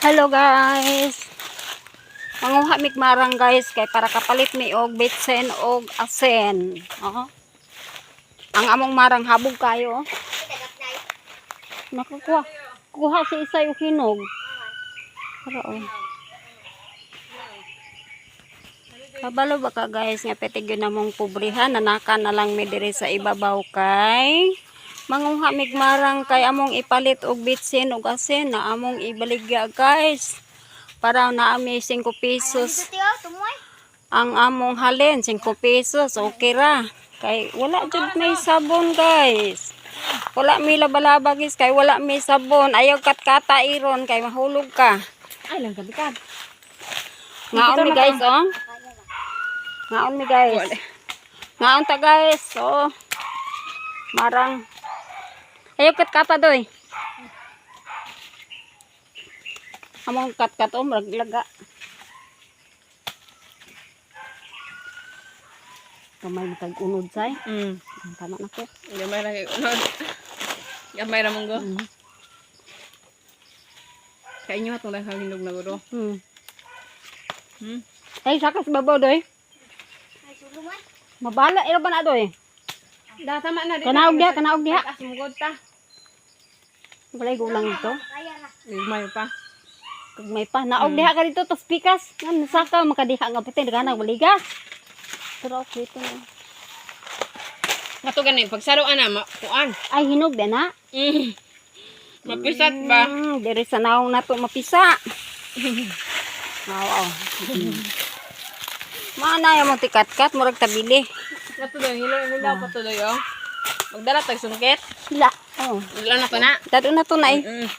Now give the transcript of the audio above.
Hello guys. Manguha mig marang guys kay para kapalit mi og bitsen og asen. Oh. Ang among marang habog kayo. Nakukuha. Kuha si isa yung hinog. Para oh. Kabalo ba ka guys nga petig yun namong pobrihan nanaka na lang mi diri sa ibabaw kay manguha mig marang kay among ipalit og bitsin og asin na among ibaligya guys para naami 5 pesos ang among halin 5 pesos okay ra kay wala jud may sabon guys wala mi laba-laba guys kay wala mi sabon ayaw katkata iron kay mahulog ka ay lang kabikat ngaon mi guys oh ngaon mi guys ngaon ta guys oh marang ayaw katkata doy among kat-kat o maglaga kamay matag-unod say tama na ko gamay ra kay unod gamay ra mong go kay inyo atong lang hinog na guro ay sakas babaw doy mabala ilo ba na doy da tama na kanaog diha asmugod ta walay gulang ito gamay pa kag may pa naog diha ka dito tos pikas ngan saka makadiha nga pati dagana baligas pero okay to kato gani pagsaruan na kuan ay hinog din na mapisat ba diri sa naong nato mapisa wow mana yung tikat-kat murag tabili kato doy hilaw pa to doy oh magdala tag sungkit sila oh wala na to na dado na to na eh